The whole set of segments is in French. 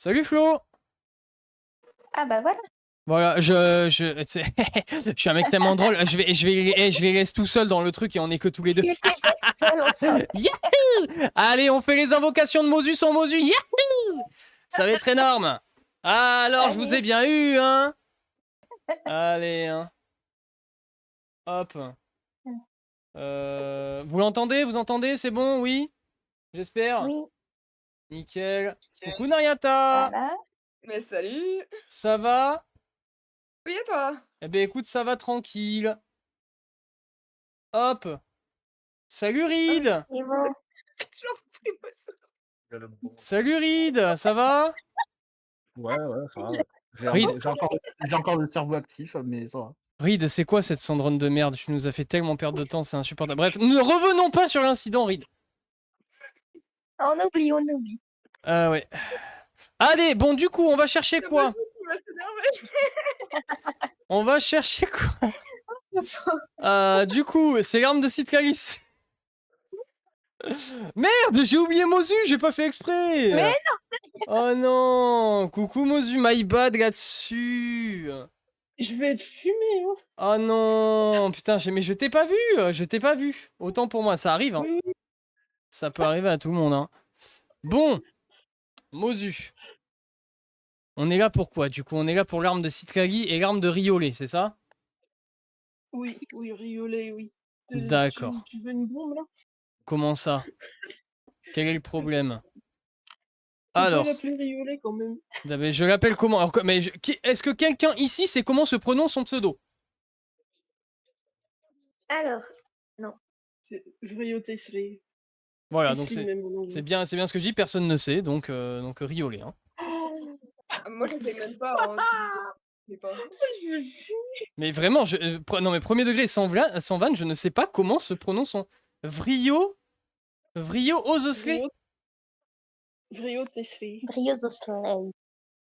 Salut Flo. Ah bah voilà. Voilà, tu sais, je suis un mec tellement drôle. Je les laisse tout seuls dans le truc et on est que tous les deux. Tu les laisses seuls ensemble. Yahoo! Allez, on fait les invocations de Mosus en Mosus. Yahoo! Ça va être énorme. Ah, alors, je vous ai Allez. bien eu, hein. Allez, hein. Hop. Vous l'entendez? Vous entendez? C'est bon? Oui? J'espère. Oui, Nickel. Coucou Nariata. voilà. Mais salut! Ça va? Oui, et toi? Eh ben écoute, ça va tranquille. Hop. Salut Reed. Et bon. Toujours pris ma sœur. Salut Reed, ça va? Ouais, ça va. Reed, J'ai encore le cerveau actif, mais ça va. Reed, c'est quoi cette Sandrone de merde? Tu nous as fait tellement perdre de temps, c'est insupportable. Bref, ne revenons pas sur l'incident, Reed. On oublie, on oublie. Ah ouais. Allez, bon, du coup, on va chercher Le quoi? Mosus qui va s'énerver. On va chercher quoi? Du coup, c'est l'arme de Citcalis. Merde, j'ai oublié Mosu, j'ai pas fait exprès. Mais Oh non, coucou Mosu, my bad là-dessus. Je vais être fumé, hein. Oh non, putain, mais je t'ai pas vu, Autant pour moi, ça arrive, hein. Oui. Ça peut arriver à tout le monde, hein. Bon, Mosu. On est là pour quoi? Du coup, on est là pour l'arme de Citlali et l'arme de Riolet, c'est ça? Oui, riolet, oui. D'accord. Tu veux une bombe, là? Comment ça? Quel est le problème? On peut Alors, l'appeler riolet, quand même. je l'appelle comment? Alors, est-ce que quelqu'un ici sait comment se prononce son pseudo? alors, C'est Vrio Tesseré. Voilà, donc Tesseré, même en anglais. c'est bien ce que je dis, personne ne sait, donc Riolet, hein. Oh, Moi, je sais même pas. Hein, je sais pas. je veux fumer. Mais vraiment, non mais premier degré, sans vanne, je ne sais pas comment se prononce son... Vrio Ozosley. Vrio Tesseré. brilleuse au soleil.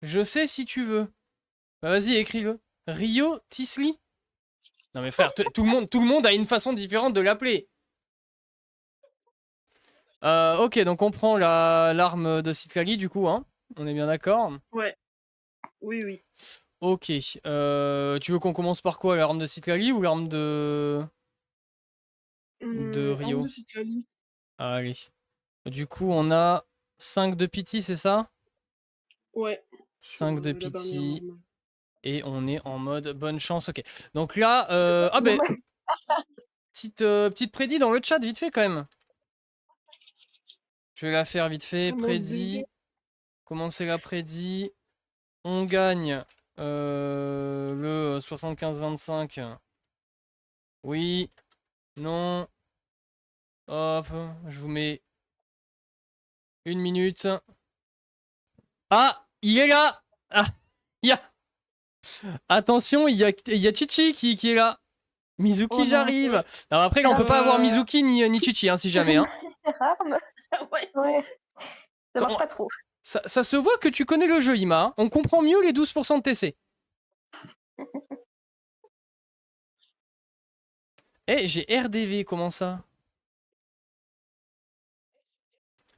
Je sais si tu veux. Bah vas-y, écris-le. Rio Tisli. Non mais frère, tout le monde a une façon différente de l'appeler. Ok, donc on prend l'arme de Citlali du coup, hein. On est bien d'accord? Ouais. Oui. Ok. Tu veux qu'on commence par quoi? L'arme de Citlali ou l'arme de Rio? Arme de Citlali. Allez. Du coup, on a 5 de pity, c'est ça? Ouais. 5 de La barrière pity. normale. Et on est en mode bonne chance. Ok. Donc là, ah ben, petite prédit dans le chat, vite fait quand même. Je vais la faire vite fait. Ah, mon Prédit. Dieu. Commencer la prédit. On gagne le 75-25. Oui. Non. Hop. Je vous mets 1 minute. Ah, il est là. Ah, il y a... Attention, il y a Chichi qui est là. Mizuki, Oh non. j'arrive. Alors après, là, on peut pas avoir Mizuki ni Chichi, hein, si jamais. Hein. Arme. Ouais. Ça marche pas trop. Ça se voit que tu connais le jeu, Ima. On comprend mieux les 12% de TC. Eh, j'ai RDV, comment ça?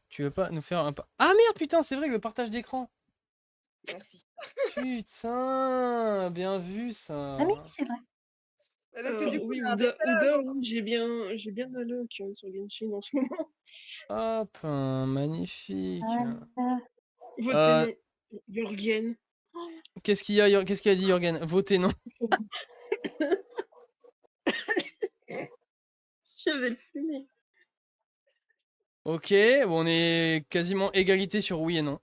Tu veux pas nous faire un pas? Ah merde, putain, c'est vrai, le partage d'écran. Merci. Putain, bien vu ça. Ah oui, c'est vrai. Parce que du coup, oui, il y a un Ouda, décalage oui, j'ai bien de luck sur Genshin en ce moment. Hop, magnifique. Votez non. Jorgen. Qu'est-ce qu'il y a, qu'est-ce qu'il a dit, Jorgen? Votez non. Je vais le fumer. Ok, bon, on est quasiment égalité sur oui et non.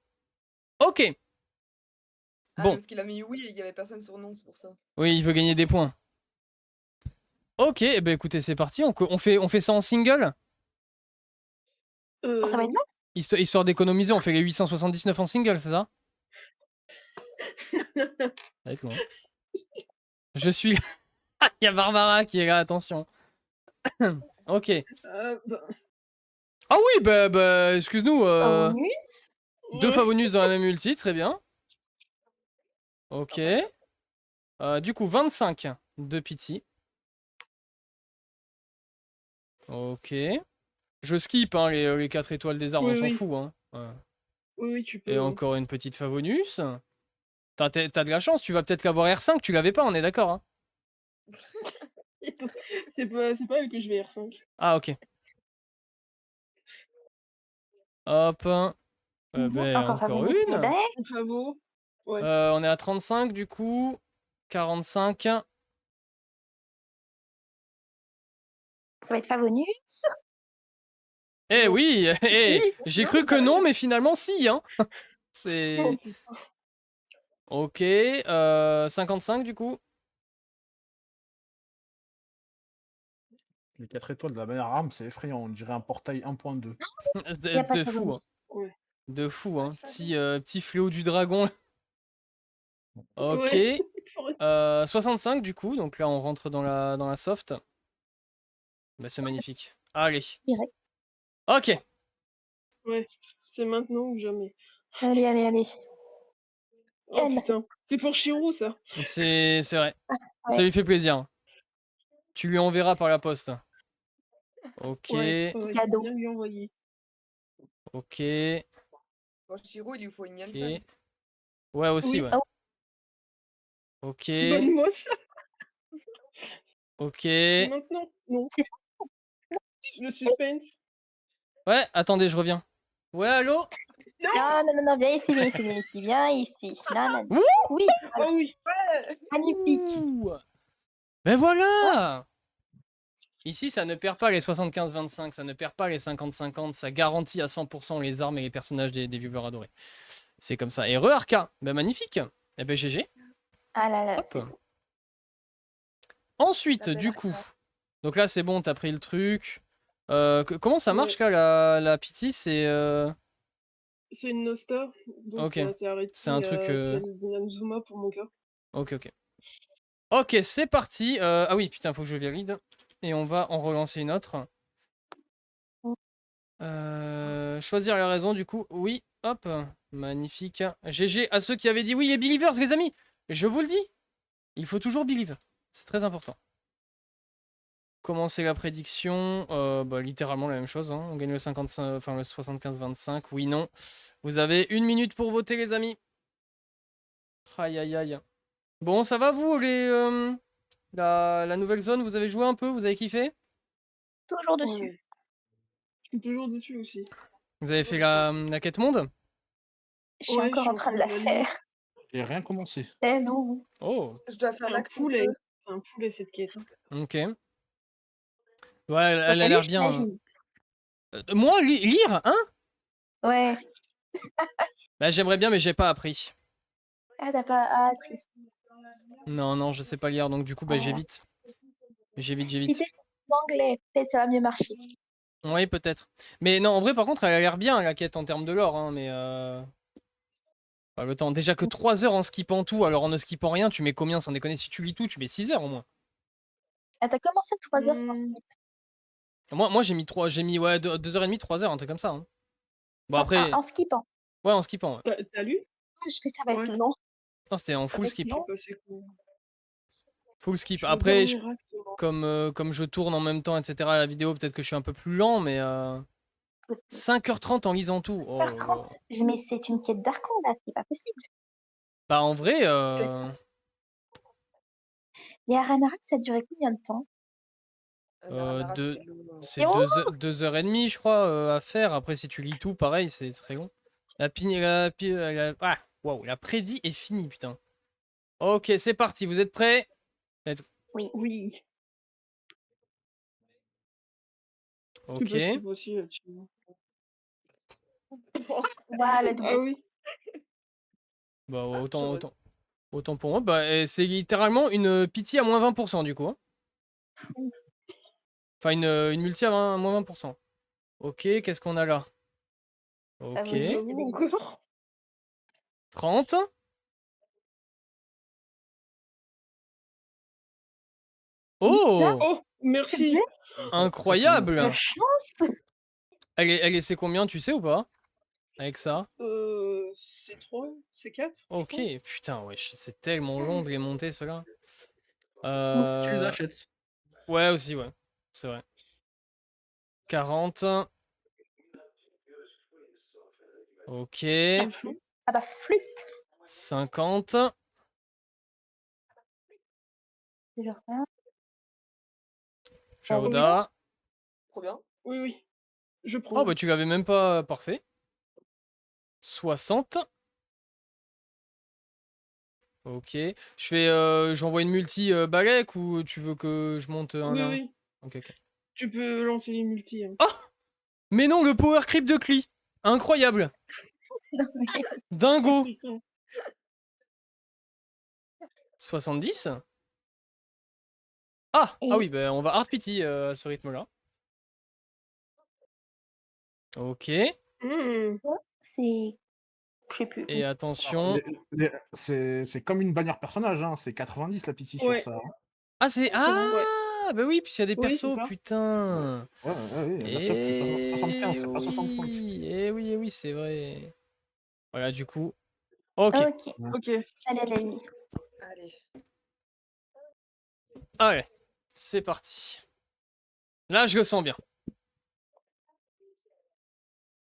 Ok. Bon. Parce qu'il a mis oui et il y avait personne sur non, c'est pour ça. Oui, il veut gagner des points. Ok, eh ben écoutez, c'est parti. On fait ça en single. Ça va être long. Histoire d'économiser, on fait les 879 en single, c'est ça? Ça va être long. Je suis... Il y a Barbara qui est là, attention. Ok. Ah oui, bah excuse-nous. Favonus. 2 Favonus dans la même ulti, très bien. Ok. Du coup, 25 de pity. Ok. Je skip hein, les 4 étoiles des arbres, on s'en fout. Hein. Oui, tu peux. Et encore une petite Favonius. T'as de la chance, tu vas peut-être l'avoir R5, tu l'avais pas, on est d'accord, hein? C'est pas elle que je vais R5. Ah, ok. Hop. Ben, Encore encore Fabulous. une. Une Favo. Ouais. On est à 35 du coup. 45. Ça va être Favonus. Eh Non. oui, Oui, j'ai non, cru que non, mais finalement si, hein. Oh, C'est... putain. Ok, 55 du coup. Les 4 étoiles de la meilleure arme, c'est effrayant. On dirait un portail 1.2. Il n'y a pas de De fou, hein. Favonus. Ouais. De fou, hein. Ça, Petit fléau du dragon. Ok. Ouais. 65 du coup, donc là on rentre dans la soft. Bah, c'est magnifique. Allez. Direct. Ok. Ouais. C'est maintenant ou jamais. Allez, allez, allez. Oh Elle. putain. C'est pour Chiro, ça. C'est vrai. Ouais. Ça lui fait plaisir. Tu lui enverras par la poste. Ok. Ouais. Cadeau. Bien lui envoyer. Ok. Pour Chiro, il lui faut une Ok. Yansan. Ouais, aussi, Oui. ouais. Oh. Ok. Donne-moi ça. Ok. Maintenant. Non. Le suspense. Ouais, attendez, je reviens. Ouais, allô? Non, non, non, non, viens ici, viens ici, viens ici, viens ici. Non, non, non. Ouh. Oui, Ah oui. Ouais. magnifique. Ouh. Mais voilà! Ici, ça ne perd pas les 75-25, ça ne perd pas les 50-50, ça garantit à 100% les armes et les personnages des viewers adorés. C'est comme ça. Et re-Arca, ben magnifique. Eh ben GG. Ah là là, Hop. c'est beau. Ensuite, T'appelles du Arca. coup, donc là c'est bon, t'as pris le truc. Comment ça marche Ouais. là, la pity? C'est C'est une Nosta. Donc ok, ça s'est arrêté c'est un truc. à celle d'Inazuma pour mon cas. Ok, ok. Ok, c'est parti. Ah oui, putain, faut que je valide. Et on va en relancer une autre. Choisir la raison, du coup. Oui, hop. Magnifique. GG à ceux qui avaient dit oui, les believers, les amis. Je vous le dis, il faut toujours believe. C'est très important. Commencer la prédiction. Bah, littéralement la même chose. Hein. On gagne le 55, enfin le 75-25. Oui, non. Vous avez 1 minute pour voter, les amis. Aïe, aïe, aïe. Bon, ça va, vous, la nouvelle zone, vous avez joué un peu? Vous avez kiffé? Toujours dessus. Ouais. Je suis toujours dessus aussi. Vous avez fait la quête monde? Je suis Ouais, encore je en suis train de la valider. faire. J'ai rien commencé. Eh non. Oh, Je dois faire C'est un l'acte poulet. 2. C'est un poulet cette quête. ok. Ouais, elle T'as a lu, l'air bien. Hein. j'imagine. Moi, lire, hein? Ouais. Bah, j'aimerais bien, mais j'ai pas appris. Ah, t'as pas. Ah, triste. Non, non, je sais pas lire, donc du coup, bah, Oh. j'évite. J'évite, Si j'évite. t'es en anglais, peut-être ça va mieux marcher. Oui, peut-être. Mais non, en vrai, par contre, elle a l'air bien, la quête, en termes de lore, hein, mais... Pas le temps. Déjà que 3 heures en skippant tout, alors en ne skippant rien, tu mets combien sans déconner? Si tu lis tout, tu mets 6 heures au moins. Ah, t'as commencé 3 heures sans skip. Moi j'ai mis 2h30, 3 heures, un truc comme ça. Hein. Bon, après, En skippant. ouais, en skippant. Ouais. T'as lu? Ah, je fais ça va Ouais. être long. Non, c'était en full skip. Je sais pas c'est quoi. Full skip. Je suis au Après, dernier acte, moi. comme je tourne en même temps, etc., la vidéo, peut-être que je suis un peu plus lent, mais 5h30 en lisant tout. Oh là là. 30. Mais c'est une quête d'Archon là, c'est pas possible. Bah, en vrai, Et à Ranarak, ça a duré combien de temps? c'est Et oh 2h30, je crois, à faire. Après, si tu lis tout, pareil, c'est très long. La prédit est finie, putain. Ok, c'est parti, vous êtes prêts? Oui. Oui. Tu Ok. peux skip aussi là-dessus. Voilà, le Ah double. oui. Bah, Ah, autant, sur- autant pour moi. Bah, c'est littéralement une pitié à moins 20% du coup. Hein. Enfin, une multi à moins 20%. Ok, qu'est-ce qu'on a là? Ok. oui, juste J'avoue des- encore. 30. Oh! Eh, Merci. Incroyable! de chance. Elle est c'est combien, tu sais ou pas? Avec ça? C'est 3, c'est 4. Ok, putain, wesh, c'est tellement long de les monter, ceux-là. Tu les achètes. Ouais, aussi, ouais. C'est vrai. 40. Ok. Le flou. Ah bah, flûte. 50. Déjà rien. Jaoda. Trop bien. Oui, oui. Je prends. Oh bah tu l'avais même pas parfait. 60. Ok. Je fais, j'envoie une multi Balek ou tu veux que je monte un Oui, à un? oui. Ok, ok. Tu peux lancer les multis. Hein. Oh! Mais non, le power creep de Klee. Incroyable. Non, mais- Dingo. Putain. 70. Ah! Et- Ah oui, bah on va hard pity à ce rythme-là. Ok. Mmh. C'est. Je sais plus. Et Alors, attention. c'est comme une bannière personnage, hein, c'est 90 la pitié sur Ouais. ça. Hein. Ah, c'est. C'est bon, ouais. Ah! Bah oui, puis il y a des Oui, c'est persos, ça. putain. Ouais, ouais, la soft c'est 75, Et c'est pas 65. oui, et oui, c'est vrai. Voilà, du coup. Ok. Ok. Ok. Allez, allez. Allez. Ah ouais. C'est parti. Là, je le sens bien.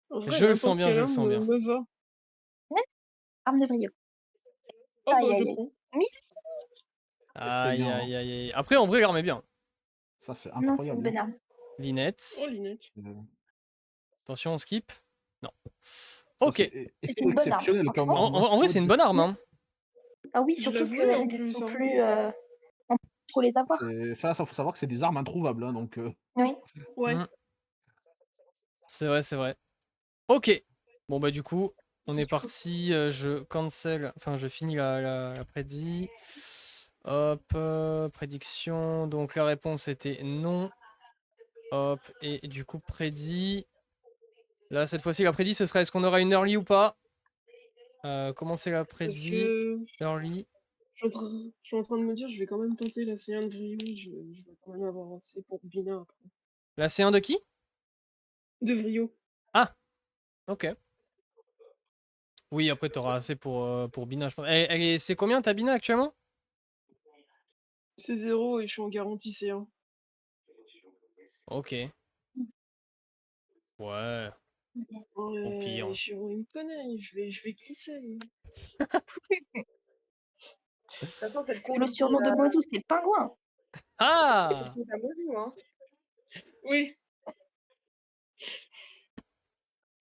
En vrai, Je le sens n'importe bien, quelle je le arme sens bien. me va. Arme de brio. Oh Aïe, bah, je aïe, aïe. prends. Miss. Aïe, bien, aïe, aïe, aïe. Après, en vrai, l'arme est bien. Ça c'est Non, c'est une incroyable. bonne arme. Linette. Oh, Linette. Attention, on skip. Non. Ça Ok. c'est C'est une bonne arme. exceptionnel comme Franchement. arme. Hein. En vrai, c'est une bonne arme. Hein. Ah oui, Je surtout l'avoue, en qu'elles plus. sont Hein. plus. On peut trop les avoir. Ça faut savoir que c'est des armes introuvables, hein, donc Oui. Ouais. Mm. C'est vrai, c'est vrai. Ok. Bon, bah, du coup, on est parti. Je cancel. Enfin, je finis la prédit. Hop. Prédiction. Donc, la réponse était non. Hop. Et du coup, prédit. Là, cette fois-ci, la prédit, ce serait est-ce qu'on aura une early ou pas? Comment c'est la Parce prédit? que Early. je suis en train de me dire, je vais quand même tenter la C1 de Brio. Je vais quand même avoir assez pour Bina après. La C1 de qui? De Brio. Ah, ok. Oui, après, t'auras assez pour Bina, je pense. C'est combien ta Bina actuellement? C'est 0 et je suis en garantie C1. Ok. Ouais, au Ouais, pire. Shiro, il me connaît. Je vais glisser. De toute façon, c'est le Parce que compte le surnom de Mozu, c'est le pingouin. c'est le Ah! compte à Mozu, hein. Oui.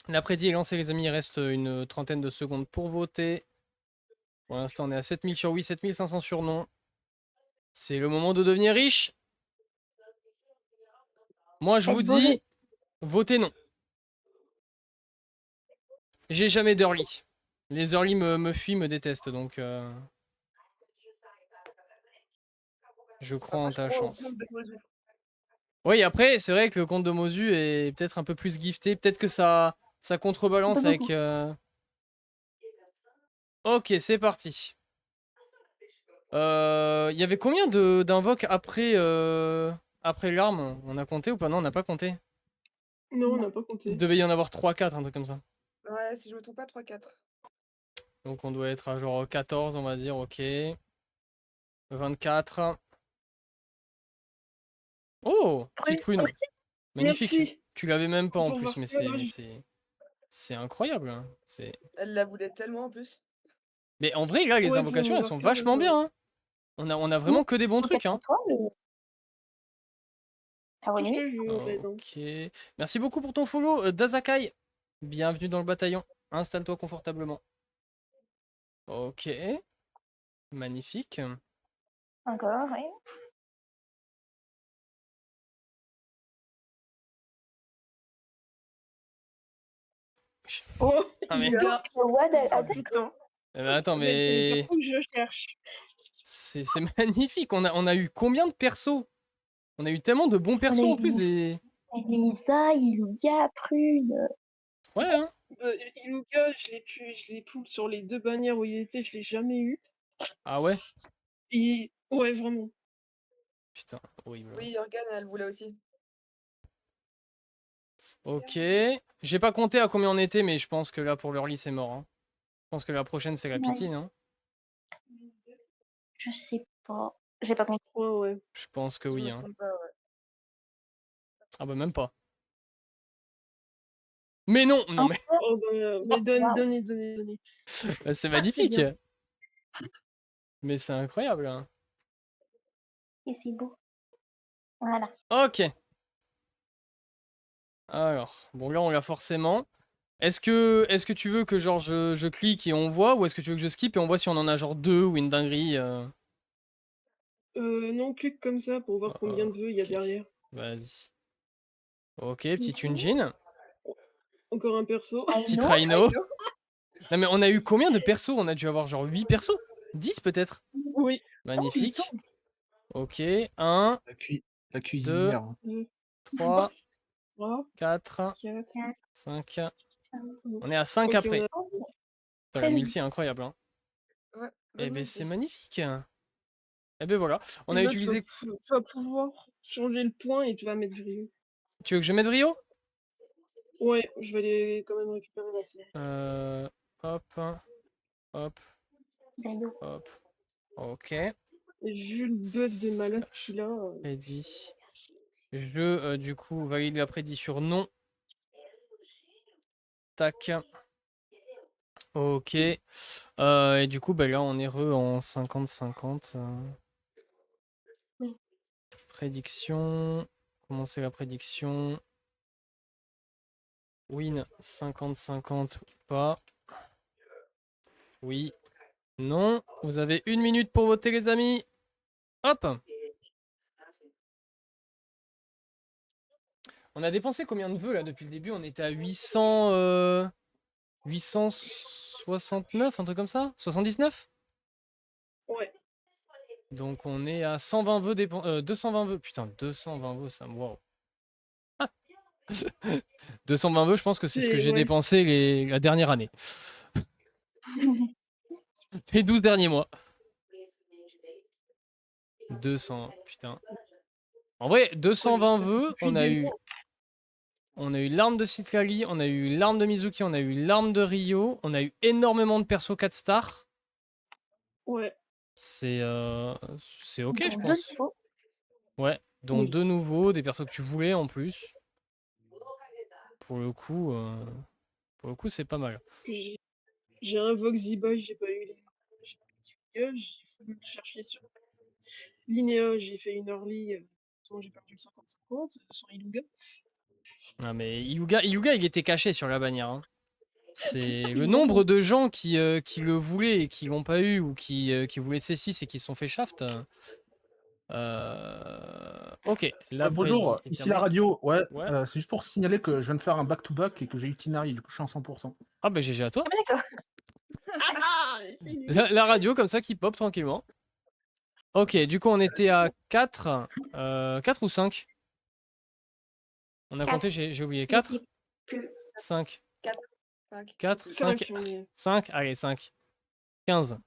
La prédit est lancée, les amis. Il reste une trentaine de secondes pour voter. Pour l'instant, on est à 7000 sur oui, 7500 sur non. C'est le moment de devenir riche. Moi, je Faites vous vos jeux. dis, votez non. J'ai jamais d'early. Les early me fuient, me détestent, donc je crois en Moi, je ta crois au chance. compte de Mozu. Oui, après, c'est vrai que le compte de Mozu est peut-être un peu plus gifté. Peut-être que ça contrebalance Pas avec... beaucoup. Ok, c'est parti. Il y avait combien d'invoques après l'arme? On a compté ou pas? Non, on n'a pas compté. Non, on Non. n'a pas Il compté. devait y en avoir 3-4, un truc comme ça. Ouais, si je me trompe pas, 3-4. Donc on doit être à genre 14, on va dire, ok. 24. Oh, petite Prune prune. aussi. Magnifique. Merci. Tu l'avais même pas en Pour plus, voir mais que là, c'est incroyable. Hein. Elle la voulait tellement en plus. Mais en vrai, là, les ouais, pour invocations, elles voir sont que là, vachement bien. Hein. On a vraiment que des bons trucs. Hein. Étoiles. je Caroline. te jure, Red, hein. Ok. Merci beaucoup pour ton follow, Dazakai. Bienvenue dans le bataillon. Installe-toi confortablement. Ok. Magnifique. Encore, oui. Oh, Ah, mais... Ilga. Wad a Oh, d'accord. putain. Attends, Mec, c'est le mais... perso que je cherche. C'est magnifique. On a eu combien de persos? On a eu tellement de bons On persos a en plus. eu Des... Lisa, Iluga, Prune. Ouais, hein. Ilga, je l'ai pull sur les 2 bannières où il était, je l'ai jamais eu. Ah ouais? Et ouais, vraiment. Putain, horrible. Oui, Jorgen, elle voulait aussi. Ok. J'ai pas compté à combien on était, mais je pense que là, pour l'early, c'est mort. Hein. Je pense que la prochaine, c'est la Ouais. pitié, non? Je sais pas. J'ai pas compris. Ouais, ouais. Je pense que Si je oui. me Hein. trompe pas, ouais. Ah bah même pas. Mais non, non, mais Oh, mais donnez. c'est Ah, magnifique. bien. Mais c'est incroyable, hein. Et c'est beau. Voilà. Ok. Alors, bon là on l'a forcément. Est-ce que tu veux que genre je clique et on voit, ou est-ce que tu veux que je skip et on voit si on en a genre deux ou une dinguerie Non, clique comme ça pour voir combien de vœux il y a Ok. derrière. Vas-y. Ok, petite Yunjin. Encore un perso. Petit Non. Rhino. Rhino. Non mais on a eu combien de persos? On a dû avoir genre 8 persos? 10 peut-être? Oui. Magnifique. Ok, 1, La 2, cuisinière. 2, 3, 3, 4, 4. 5. On est à 5 Ok, après. on a... Putain, Très la bien. multi est incroyable, hein. Ouais, Eh bonne ben c'est multi. magnifique. Eh ben voilà. On Et a là, utilisé... tu vas pouvoir changer le point et tu vas mettre Brio. Tu veux que je mette Rio? Ouais, je vais aller quand même récupérer la série. Hop, hop, Gaillot. hop. Ok. Et vu le buff de malade Slash. qu'il a, Prédit. Je, du coup, valide la prédit sur non. Tac. Ok. Et du coup, bah là, on est en 50-50. Prédiction. Comment c'est la prédiction? Win 50-50 ou pas? Oui. Non. Vous avez 1 minute pour voter, les amis. Hop. On a dépensé combien de vœux là depuis le début? On était à 869, un truc comme ça? 79? ouais. Donc on est à 120 vœux 220 vœux. Putain, 220 vœux, ça me... Wow. 220 vœux, je pense que c'est ce que j'ai Ouais. dépensé la dernière année. Les 12 derniers mois. 200, putain. En vrai, 220 vœux, on a eu l'arme de Citlali, on a eu l'arme de Mizuki, on a eu l'arme de Rio, on a eu énormément de persos 4 stars. Ouais. C'est ok, je Donc, de pense. nouveau. Ouais, dont Oui. 2 nouveaux, des persos que tu voulais en plus. Pour le coup, c'est pas mal. J'ai un Voxy-Boy, j'ai pas eu les... J'ai fallu le chercher sur Linéa, j'ai fait une early, sinon j'ai perdu le 50-50, sans Iluga. Ah, mais Iluga, il était caché sur la bannière, hein. C'est le Ils nombre vont- de gens qui le voulaient et qui l'ont pas eu, ou qui voulaient C6 et qui se sont fait shaft. Ok, la Bonjour, prédit est ici la terminée. radio. Ouais, Ouais. c'est juste pour signaler que je viens de faire un back-to-back et que j'ai eu Tinari, du coup je suis en 100%. Ah bah GG à toi. Ah, bah, d'accord. La radio comme ça qui pop tranquillement. Ok, du coup on était à 4. 4 ou 5? On a Quatre. compté, j'ai oublié. Je 4? sais plus. 5. 4, 5. 4, 5, 5, on est... 5, allez 5. 15.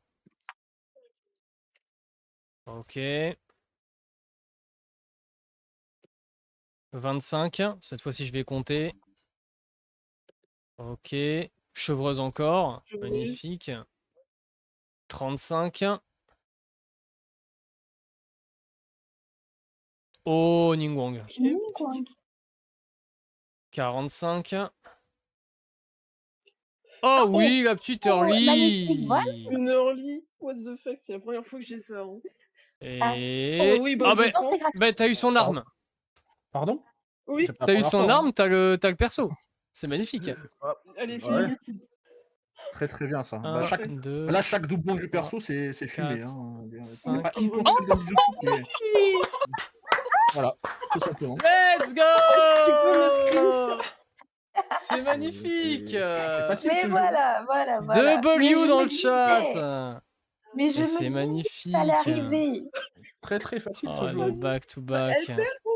Ok. 25. Cette fois-ci je vais compter. Ok. Chevreuse encore. Chevreuse. Magnifique. 35. Oh, Ningguang. Ningguang. 45. Oh oui, la petite magnifique, voilà. early. Une early, what the fuck, c'est la première fois que j'ai ça. Hein. Et... Oh oui, bah Ah je bah, Non, prends. c'est gratuit. bah t'as eu son arme. Pardon? Oui, C'est pas la T'as eu première son fois, hein. arme, t'as le perso. C'est magnifique. allez, Ouais. fini. Très très bien ça. 1, Bah, chaque 2, Là, chaque doublon du perso, c'est fumé. 4, Hein. Il n'y a 5. pas une Oh, seule de Mizuki qui est... Voilà, tout simplement. Let's go! Tu peux me screenshot. C'est magnifique. C'est facile Mais ce jeu. voilà. Mais W je dans me le disais, chat. mais je Et me c'est disais que magnifique. ça allait arriver. Très très facile ce Oh, jeu. le back to back. Elle perd son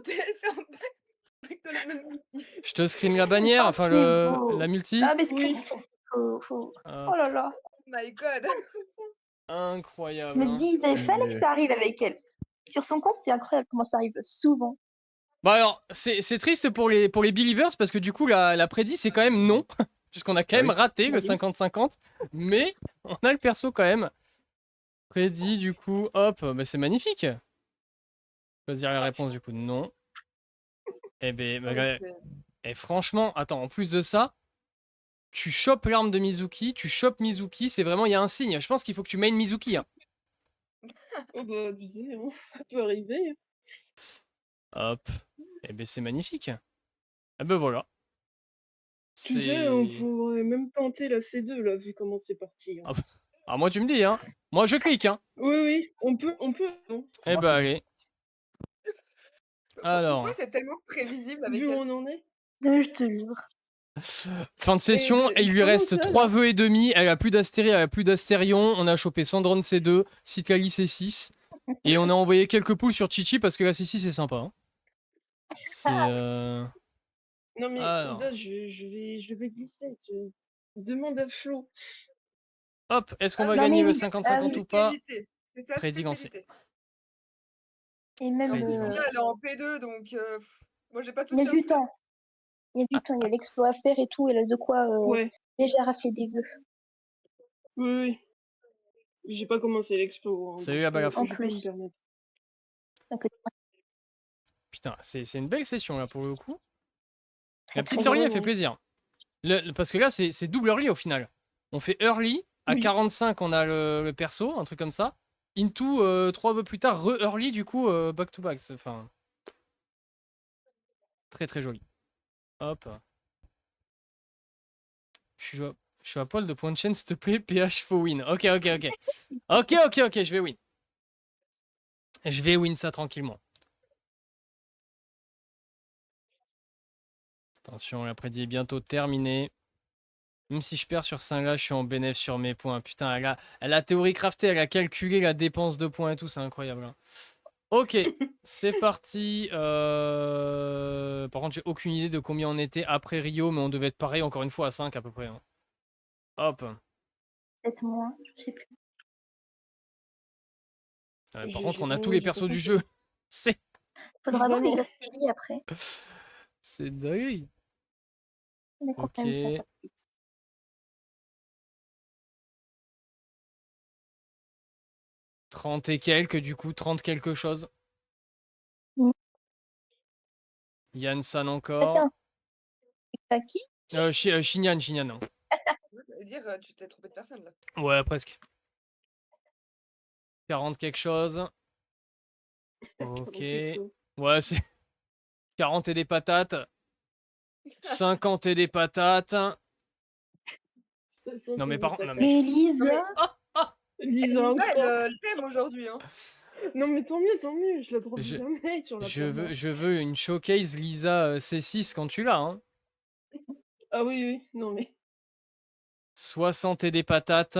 50-50 et elle fait un back de la même multi. Je te screen la bannière, Oh, enfin c'est beau. la multi. Non, mais Oui. screen. Faut... Hop, Oh là là. Oh my god. Je incroyable. me Hein. dis, il fallait que ça arrive avec elle. Sur son compte, c'est incroyable comment ça arrive souvent. Bon alors, c'est triste pour les believers parce que du coup la prédit c'est quand même non, puisqu'on a quand même oui. raté le Oui. 50-50, mais on a le perso quand même. Prédit du coup, hop, bah, c'est magnifique. Choisir la réponse du coup non. Eh ben, bah, Ouais, c'est- Et franchement, attends, en plus de ça, tu chopes l'arme de Mizuki, tu chopes Mizuki, c'est vraiment, il y a un signe. Je pense qu'il faut que tu main Mizuki. Hein. Oh bah, tu sais, hein, ça peut arriver. Hop. Et ben c'est magnifique. Et ben voilà. Tu sais, on C'est... pourrait même tenter la C2, là, vu comment c'est parti. Hein. Ah, ah, moi tu me dis, hein. Moi je clique, hein. Oui, oui, on peut, non. Eh Moi, ben c'est- allez. Alors, Pourquoi c'est tellement prévisible avec Vu où elle? on en est. Je te jure. fin de session, ben, et il lui comment reste ça, 3 là vœux et demi. Elle a plus d'Astérie, elle a plus d'Astérion. On a chopé Sandrone C2, Citali C6. Et on a envoyé quelques poules sur Chichi parce que la C6 c'est sympa. Hein. C'est. Non, mais Alors, Oda, je vais glisser. Demande à Flo. hop, est-ce qu'on Ah va non, gagner mais le oui. Ah 50-50 oui. ou pas? Spécialité. C'est sa Prédigancé. spécialité. Et Et même, en plus, Prédigancé. là, elle est en P2, donc moi, j'ai pas tout il y a ça à du faire. temps. Il y a du temps, il y a l'exploit à faire et tout. Elle a de quoi Ouais, déjà rafler des vœux. oui, oui. J'ai pas commencé l'expo. Hein, Salut donc la balafre. En je peux me plus. permettre. Donc, Putain, c'est une belle session là pour le coup. très, La petite très early, elle gros. fait plaisir. Parce que là, c'est double early au final. On fait early, à Oui. 45, on a le perso, un truc comme ça. Into, 3 vœux plus tard, re-early, du coup, back to back. Enfin, très très joli. Hop. Je suis à poil de point de chaîne, s'il te plaît. PH, faut win. Ok, ok, ok. Ok, ok, ok, je vais win. Je vais win ça tranquillement. Attention, la prédit est bientôt terminée. Même si je perds sur 5 là, je suis en bénéf sur mes points. Putain, elle a théorie crafté, elle a calculé la dépense de points et tout, c'est incroyable. Hein. Ok, c'est parti. Par contre, j'ai aucune idée de combien on était après Rio, mais on devait être pareil, encore une fois, à 5 à peu près. Hein. Hop. Peut-être moins, je sais plus. Par J'ai contre, on a tous vraiment- les j'ai pas persos du compris. jeu. C'est Faudra voir les Vraiment. astéries après. dingue. Mais Ok. quand même, ça fait vite. 30 et quelques, du coup, 30 quelque chose. Mm. Yann-san Ah encore. tiens, c'est pas qui? Shinyan, Shinyan. Hein. Je veux dire, tu t'es trompé de personne, là. Ouais, presque. 40 quelque chose. Ok. Ouais, c'est 40 et des patates. 50 et des patates. Non, mais par contre, non, Mais mais. Lisa, Lisa Lisa, encore. elle t'aime aujourd'hui, hein. Non, mais tant mieux, je la trouve jamais sur la perma. Je veux une showcase Lisa C6 quand tu l'as. Hein. Ah oui, oui, non mais. 60 et des patates.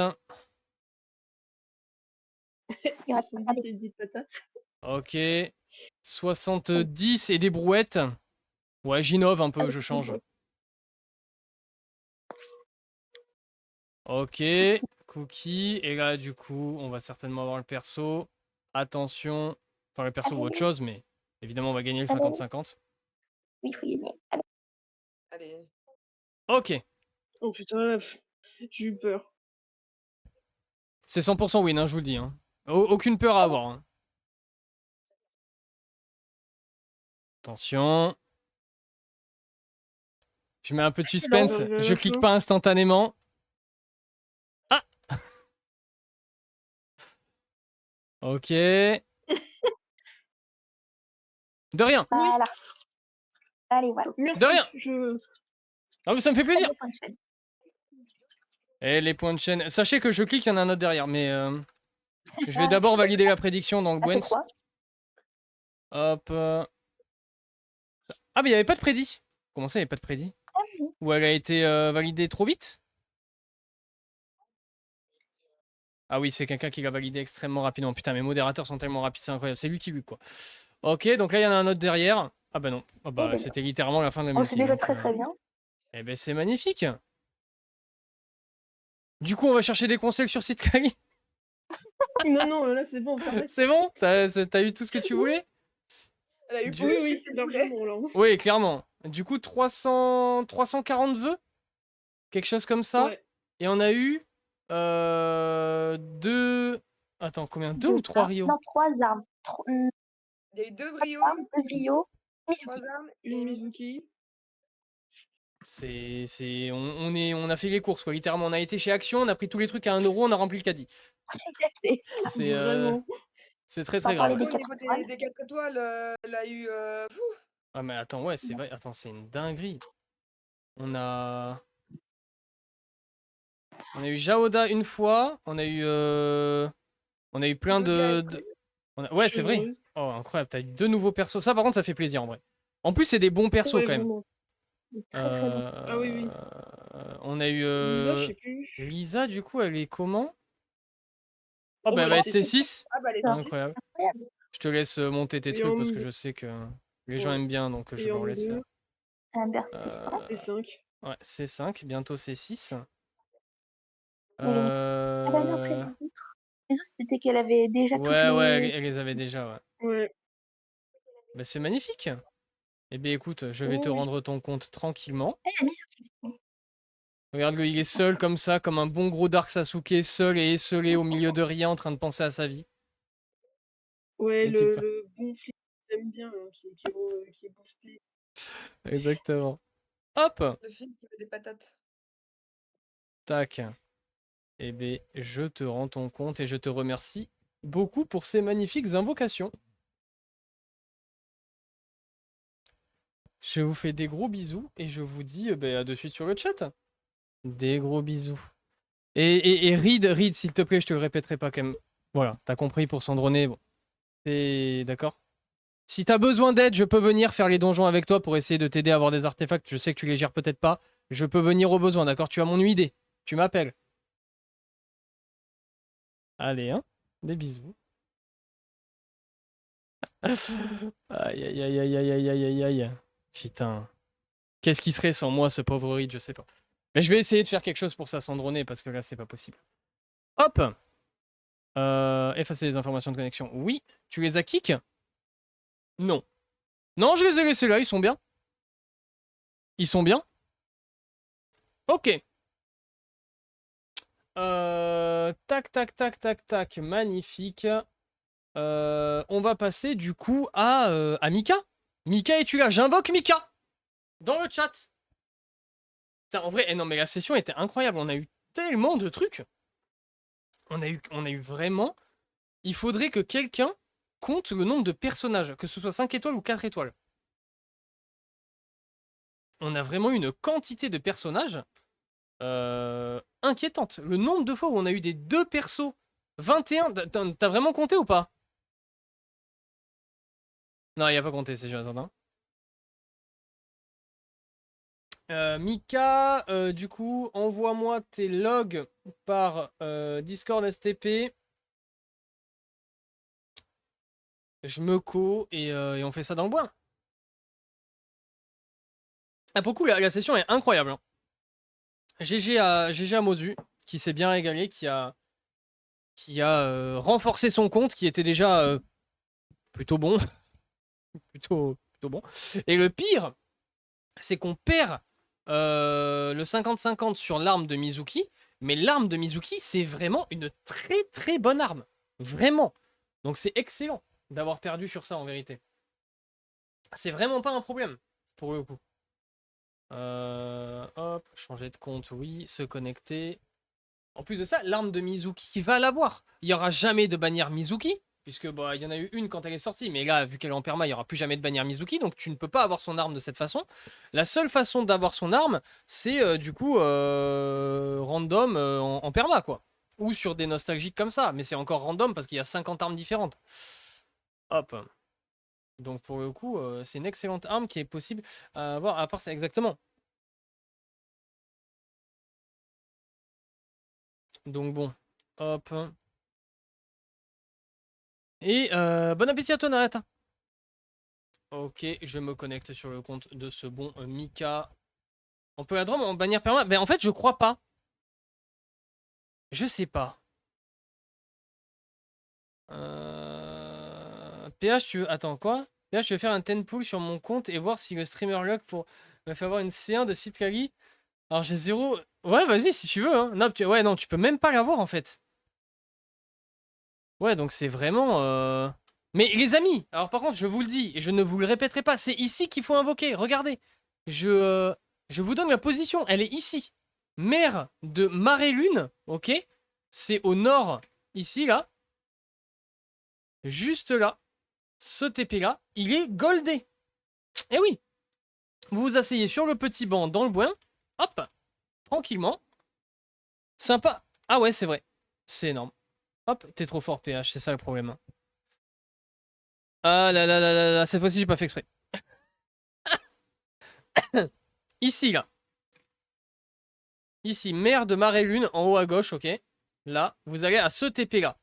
il va te 70 regarder. et des patates. Ok. 70 et des brouettes. Ouais, j'innove un peu, je change. Ok. Cookie. Et là, du coup, on va certainement avoir le perso. Attention. Enfin, le perso ou autre chose, mais évidemment, on va gagner le 50-50. Oui, il faut y aller. Allez. Allez. Ok. Oh putain, j'ai eu peur. C'est 100% win, hein, je vous le dis. Hein. Aucune peur à avoir. Hein. Attention. Je mets un peu de suspense. Alors, Je clique pas instantanément. Ah. Ok. De rien. Voilà. Allez, voilà. Merci. De rien. Ah, mais ça me fait plaisir. Allez, point de chaîne. Et les points de chaîne. Sachez que je clique, il y en a un autre derrière. Mais je vais d'abord valider la prédiction dans Ah, c'est Gwent. quoi? Hop. Ah, mais il n'y avait pas de prédit. Comment ça, il n'y avait pas de prédit? Ah oui. Ou elle a été validée trop vite? Ah oui, c'est quelqu'un qui l'a validé extrêmement rapidement. Putain, mes modérateurs sont tellement rapides, c'est incroyable. C'est lui qui lui, quoi. Ok, donc là, il y en a un autre derrière. Ah bah non. Ah bah, ben c'était littéralement la fin de la Oh, multi. c'est déjà donc, très très bien. Eh ben, c'est magnifique. Du coup, on va chercher des conseils sur Sitcali. Non, là c'est bon, ça C'est bon? T'as eu tout ce que tu voulais? Elle a eu Du- plus Oui, que oui, ce qu'elle voulait. largement là. Oui, clairement. Du coup, 340 vœux? Quelque chose comme ça? Ouais. Et on a eu deux... Attends, combien? Deux ou trois Rio? Non, 3 armes. Il y a eu 2 Brio, Armes, 2 Rio, Mizuki. 3 armes et Une Mizuki. On a fait les courses, quoi. Littéralement, on a été chez Action, on a pris tous les trucs à 1 euro, on a rempli le caddie. C'est C'est Vraiment. très Sans très parler grave. des Au 4 niveau étoiles. des 4 étoiles, elle a eu. Ah, mais attends, ouais, c'est vrai. Attends, c'est une dinguerie. On a eu Jaoda une fois, on a eu plein de... Ouais, c'est vrai. Chevreuse. Oh, incroyable, t'as eu 2 nouveaux persos. Ça, par contre, ça fait plaisir, en vrai. En plus, c'est des bons persos, Ouais, quand même. vraiment. Il est très très bon. Ah oui, oui. On a eu... Lisa, je sais plus. Lisa, du coup, elle est comment? Oh, Oh, bah, bah, elle va elle être était C6. Ah, bah, elle est C'est Incroyable. incroyable. Je te laisse monter tes Et trucs, en parce que deux. je sais que les gens Ouais. aiment bien, donc je Et leur en laisse faire. deux, Amber C5. Euh, c'est 5. Ouais, C5, bientôt C6. Ah bah non, après les autres. Les autres, c'était qu'elle avait déjà toutes Ouais, ouais, les. elle les avait déjà, ouais. Ouais. Bah, c'est magnifique. Eh bien, écoute, je vais te Oui. rendre ton compte tranquillement. Eh, la Mizuki. Regarde-le, il est seul comme ça, comme un bon gros Dark Sasuke, seul et esselé au milieu de rien, en train de penser à sa vie. Ouais, Et t'es pas- le bon flic, j'aime bien, hein, qui est boosté. Exactement. Hop, le fils qui fait des patates. tac. Eh bien, je te rends ton compte et je te remercie beaucoup pour ces magnifiques invocations. Je vous fais des gros bisous et je vous dis à de suite sur le chat. Des gros bisous. Et Reed, s'il te plaît, je te le répéterai pas quand même. Voilà, t'as compris pour Sandroné. Bon. T'es d'accord? Si t'as besoin d'aide, je peux venir faire les donjons avec toi pour essayer de t'aider à avoir des artefacts. Je sais que tu les gères peut-être pas. Je peux venir au besoin, d'accord? Tu as mon idée. Tu m'appelles. Allez, hein? Des bisous. Aïe, aïe, aïe, aïe, aïe, aïe, aïe, aïe, aïe. Putain. Qu'est-ce qui serait sans moi, ce pauvre Reed? Je sais pas. Mais je vais essayer de faire quelque chose pour ça, Sandroné, parce que là, c'est pas possible. Hop! Effacer les informations de connexion. Oui. Tu les as kick? Non. Non, je les ai laissés là, ils sont bien. Ils sont bien. Ok. Tac, tac, tac, tac, tac. Magnifique. On va passer du coup à Mika. Mika, es-tu là? J'invoque Mika dans le chat. Putain, en vrai, non mais la session était incroyable. On a eu tellement de trucs. On a eu vraiment... Il faudrait que quelqu'un compte le nombre de personnages, que ce soit 5 étoiles ou 4 étoiles. On a vraiment une quantité de personnages inquiétante. Le nombre de fois où on a eu des 2 persos, 21, t'as vraiment compté ou pas? Non, il n'y a pas compté, c'est sûr, certain. Mika, du coup, envoie-moi tes logs par Discord STP. Je me et on fait ça dans le bois. Ah, pour le coup, la session est incroyable. Hein. GG à Mozu, qui s'est bien régalé, qui a renforcé son compte, qui était déjà plutôt bon. plutôt bon. Et le pire, c'est qu'on perd le 50-50 sur l'arme de Mizuki, mais l'arme de Mizuki, c'est vraiment une très très bonne arme. Vraiment. Donc c'est excellent d'avoir perdu sur ça en vérité. C'est vraiment pas un problème, pour le coup. Hop, changer de compte, oui, se connecter. En plus de ça, l'arme de Mizuki va l'avoir. Il n'y aura jamais de bannière Mizuki, puisque bah, il y en a eu une quand elle est sortie, mais là, vu qu'elle est en perma, il n'y aura plus jamais de bannière Mizuki, donc tu ne peux pas avoir son arme de cette façon. La seule façon d'avoir son arme, c'est du coup random en perma, quoi. Ou sur des nostalgiques comme ça, mais c'est encore random parce qu'il y a 50 armes différentes. Hop. Donc pour le coup, c'est une excellente arme qui est possible à avoir, à part ça, exactement. Donc bon, hop. Et bon appétit à toi, Nareta. Ok, je me connecte sur le compte de ce bon Mika. On peut la drop en bannière permanente? Ben en fait, je crois pas. Je sais pas. PH, tu veux... Attends, quoi? PH, je vais faire un 10 pool sur mon compte et voir si le streamer lock pour me faire avoir une C1 de Citkali. Alors j'ai 0... Ouais, vas-y, si tu veux. Hein. Non, ouais, non, tu peux même pas l'avoir, en fait. Ouais, donc c'est vraiment... Mais les amis, alors par contre, je vous le dis, et je ne vous le répéterai pas, c'est ici qu'il faut invoquer. Regardez, je Je vous donne la position, elle est ici. Mer de Marée-Lune, ok? C'est au nord, ici, là. Juste là. Ce TP-là, il est goldé. Eh oui. Vous vous asseyez sur le petit banc dans le bois. Hop. Tranquillement. Sympa. Ah ouais, c'est vrai. C'est énorme. Hop, t'es trop fort, PH, c'est ça le problème. Ah là là là là là, cette fois-ci, j'ai pas fait exprès. Ici, là. Ici, mer de Marée-Lune, en haut à gauche, ok. Là, vous allez à ce TP-là.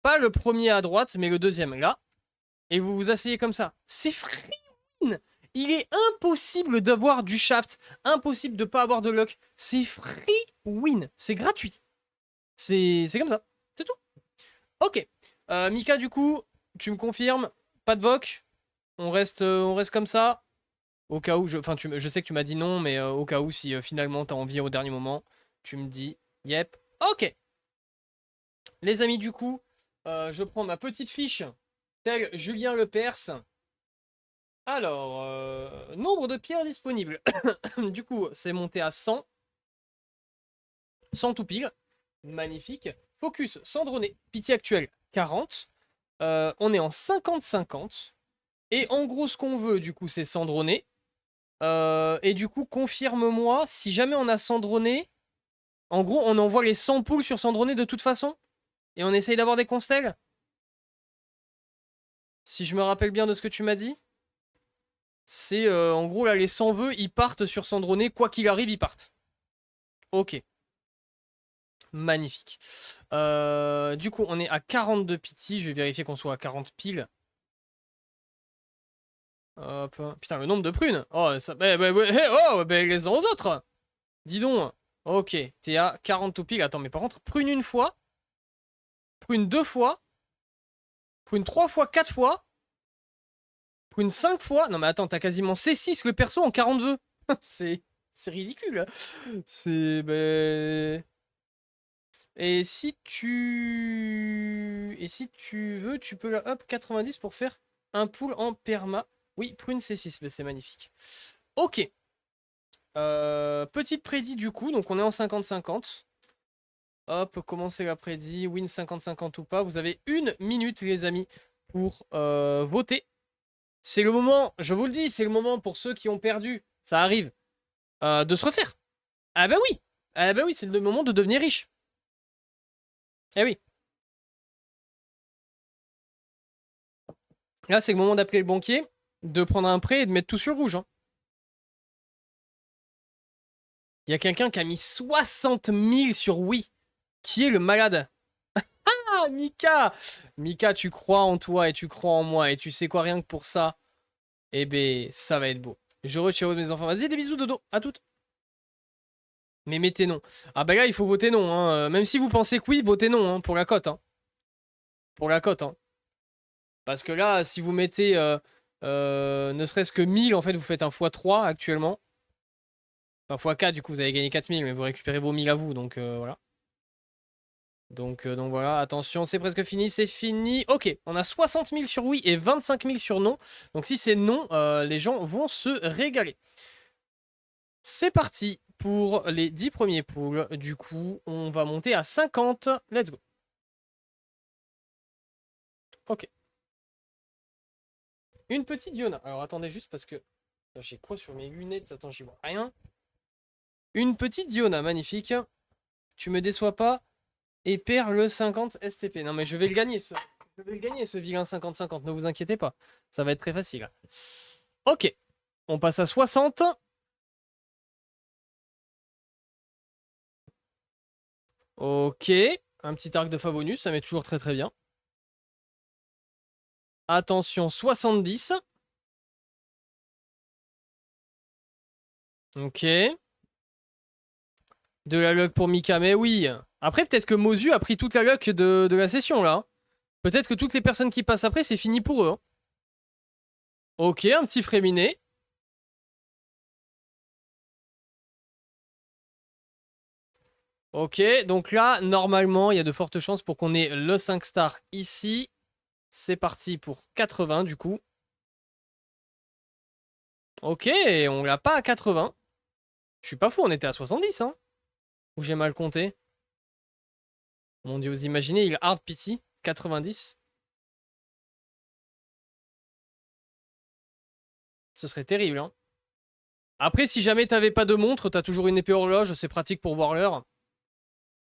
Pas le premier à droite, mais le deuxième, là. Et vous vous asseyez comme ça. C'est free win. Il est impossible d'avoir du shaft. Impossible de pas avoir de luck. C'est free win. C'est gratuit. C'est comme ça. C'est tout. Ok. Mika, du coup, tu me confirmes. Pas de voc. On reste comme ça. Au cas où, je sais que tu m'as dit non, mais au cas où, si finalement t'as envie au dernier moment, tu me dis yep. Ok. Les amis, du coup, je prends ma petite fiche, tel Julien Lepers. Alors, nombre de pierres disponibles. Du coup, c'est monté à 100. 100 tout pile. Magnifique. Focus, Sandroné. Pitié actuelle, 40. On est en 50-50. Et en gros, ce qu'on veut, du coup, c'est Sandroné. Et du coup, confirme-moi, si jamais on a Sandroné, en gros, on envoie les 100 poules sur Sandroné de toute façon. Et on essaye d'avoir des constelles. Si je me rappelle bien de ce que tu m'as dit. C'est en gros là les 100 vœux ils partent sur Sandroné, quoi qu'il arrive ils partent. Ok. Magnifique. Du coup on est à 42 pity, je vais vérifier qu'on soit à 40 piles. Hop. Putain le nombre de prunes. Oh ça les uns aux autres. Dis donc. Ok, t'es à 40 tout pile. Attends mais par contre prune une fois. Prune deux fois. Prune 3 fois, 4 fois. Prune 5 fois. Non mais attends, t'as quasiment C6 le perso en 40 vœux. C'est ridicule. C'est... Et si tu veux, tu peux la up 90 pour faire un pool en perma. Oui, prune C6, mais c'est magnifique. Ok. Petite prédit du coup, donc on est en 50-50. Hop, commencez la prédit, win 50-50 ou pas. Vous avez 1 minute les amis pour voter. C'est le moment, je vous le dis, c'est le moment pour ceux qui ont perdu, ça arrive, de se refaire. Ah bah oui, c'est le moment de devenir riche. Eh oui. Là, c'est le moment d'appeler le banquier, de prendre un prêt et de mettre tout sur rouge. Hein. Il y a quelqu'un qui a mis 60 000 sur oui. Qui est le malade? Ah, Mika! Mika, tu crois en toi et tu crois en moi. Et tu sais quoi, rien que pour ça, eh ben, ça va être beau. Je retire mes enfants. Vas-y, des bisous, dodo. À toutes. Mais mettez non. Ah bah là, il faut voter non. Hein. Même si vous pensez que oui, votez non hein, pour la cote. Hein. Pour la cote. Hein. Parce que là, si vous mettez ne serait-ce que 1000, en fait, vous faites un x3 actuellement. Enfin, x4, du coup, vous avez gagné 4000, mais vous récupérez vos 1000 à vous. Donc voilà. Donc voilà, attention, c'est presque fini, c'est fini. Ok, on a 60 000 sur oui et 25 000 sur non. Donc si c'est non, les gens vont se régaler. C'est parti pour les 10 premiers pools. Du coup, on va monter à 50. Let's go. Ok. Une petite Diona. Alors attendez juste parce que j'ai quoi sur mes lunettes? Attends, j'y vois rien. Une petite Diona, magnifique. Tu me déçois pas. Et perd le 50 STP. Non mais je vais le gagner ce vilain 50-50. Ne vous inquiétez pas. Ça va être très facile. Ok. On passe à 60. Ok. Un petit arc de Favonius. Ça met toujours très très bien. Attention, 70. Ok. De la luck pour Mika. Mais oui. Après, peut-être que Mozu a pris toute la luck de la session, là. Peut-être que toutes les personnes qui passent après, c'est fini pour eux. Hein. Ok, un petit Fréminet. Ok, donc là, normalement, il y a de fortes chances pour qu'on ait le 5 star ici. C'est parti pour 80, du coup. Ok, on l'a pas à 80. Je suis pas fou, on était à 70, hein. Ou j'ai mal compté. Mon dieu, vous imaginez, il hard pity, 90. Ce serait terrible, hein. Après, si jamais t'avais pas de montre, t'as toujours une épée horloge, c'est pratique pour voir l'heure.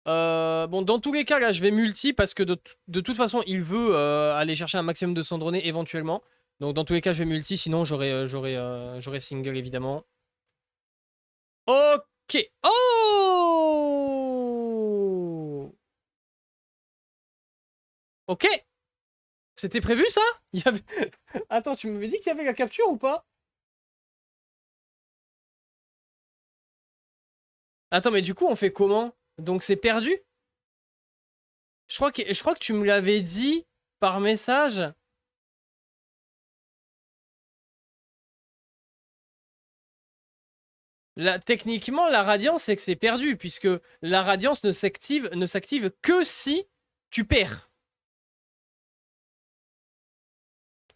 Bon, dans tous les cas, là, je vais multi parce que de toute façon, il veut aller chercher un maximum de Sandroné éventuellement. Donc, dans tous les cas, je vais multi, sinon j'aurais single, évidemment. Ok. Oh! Ok. C'était prévu, ça? Il y avait... Attends, tu m'avais dit qu'il y avait la capture ou pas? Attends, mais du coup, on fait comment? Donc, c'est perdu? Je crois que tu me l'avais dit par message. Là, techniquement, la radiance, c'est que c'est perdu, puisque la radiance ne s'active que si tu perds.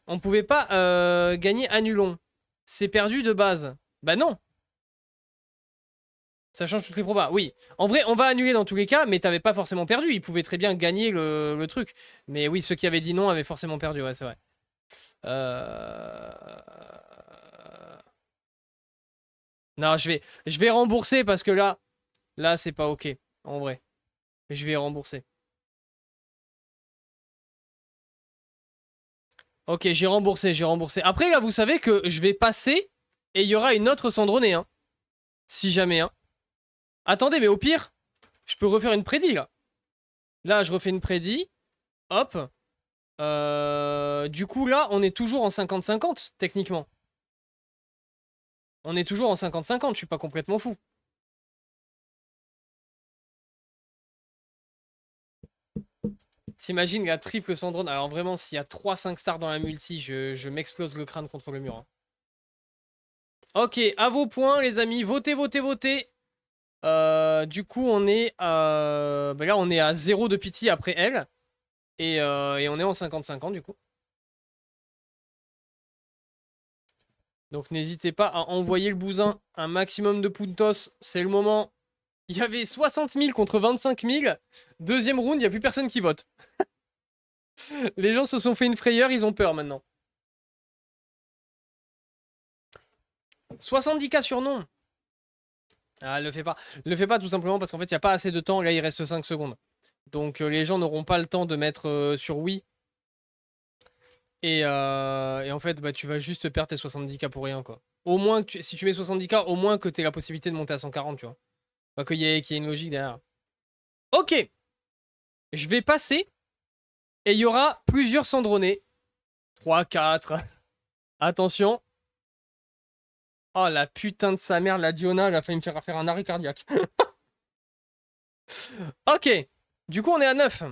On pouvait pas gagner annulons. C'est perdu de base. Bah non. Ça change toutes les probas. Oui. En vrai, on va annuler dans tous les cas, mais t'avais pas forcément perdu. Ils pouvaient très bien gagner le truc. Mais oui, ceux qui avaient dit non avaient forcément perdu. Ouais, c'est vrai. Non, je vais rembourser parce que là, c'est pas ok. En vrai. Je vais rembourser. Ok, j'ai remboursé, j'ai remboursé. Après, là, vous savez que je vais passer et il y aura une autre Sandronée, hein. Si jamais, hein. Attendez, mais au pire, je peux refaire une prédit, là. Là, je refais une prédit. Hop. Du coup, là, on est toujours en 50-50, techniquement. On est toujours en 50-50, je suis pas complètement fou. T'imagines la triple Sandrone. Alors vraiment, s'il y a 3-5 stars dans la multi, je m'explose le crâne contre le mur, hein. Ok, à vos points, les amis. Votez, votez, votez. Du coup, on est bah là, on est à 0 de pity après elle. Et on est en 50-50 du coup. Donc n'hésitez pas à envoyer le bousin un maximum de puntos. C'est le moment. Il y avait 60 000 contre 25 000. Deuxième round, il n'y a plus personne qui vote. Les gens se sont fait une frayeur, ils ont peur maintenant. 70K sur non. Ah, le fais pas. Le fais pas tout simplement parce qu'en fait, il n'y a pas assez de temps. Là, il reste 5 secondes. Donc les gens n'auront pas le temps de mettre sur oui. Et en fait, bah, tu vas juste perdre tes 70K pour rien, quoi. Au moins, si tu mets 70K, au moins que tu aies la possibilité de monter à 140, tu vois. Enfin, qu'il y ait une logique derrière. Ok. Je vais passer. Et il y aura plusieurs Sandronés. 3, 4. Attention. Oh, la putain de sa mère, la Diona, elle a failli me faire un arrêt cardiaque. Ok. Du coup, on est à 9.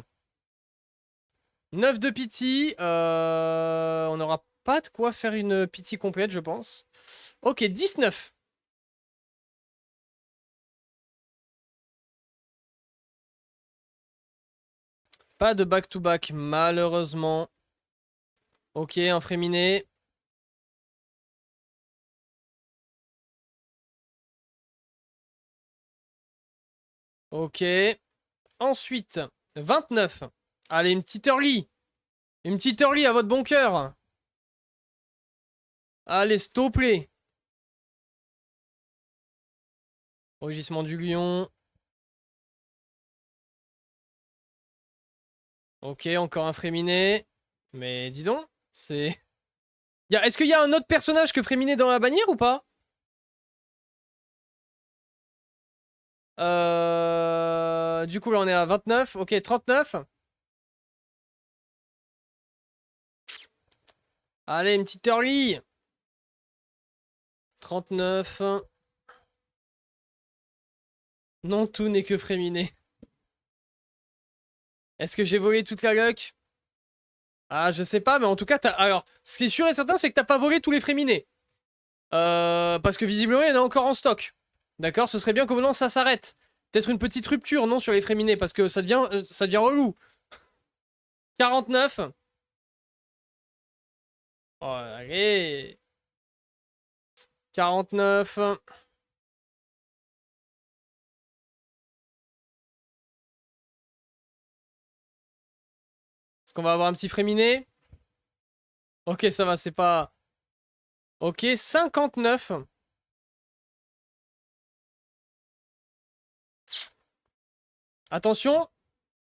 9 de pity. On n'aura pas de quoi faire une pity complète, je pense. Ok, 19. Pas de back-to-back, malheureusement. Ok, un fréminé. Ok. Ensuite, 29. Allez, une petite early. Une petite early à votre bon cœur. Allez, stop play. Rugissement du lion. Ok, encore un Fréminet. Mais dis donc, c'est... Est-ce qu'il y a un autre personnage que Fréminet dans la bannière ou pas? Du coup, là, on est à 29. Ok, 39. Allez, une petite early. 39. Non, tout n'est que Fréminet. Est-ce que j'ai volé toute la luck? Ah, je sais pas, mais en tout cas, alors, ce qui est sûr et certain, c'est que t'as pas volé tous les Fréminets. Parce que visiblement, il y en a encore en stock. D'accord? Ce serait bien qu'au moment ça s'arrête. Peut-être une petite rupture, non, sur les Fréminets, parce que ça devient relou. 49. Oh, allez. 49. Est-ce qu'on va avoir un petit fréminé? Ok, ça va, c'est pas... Ok, 59. Attention,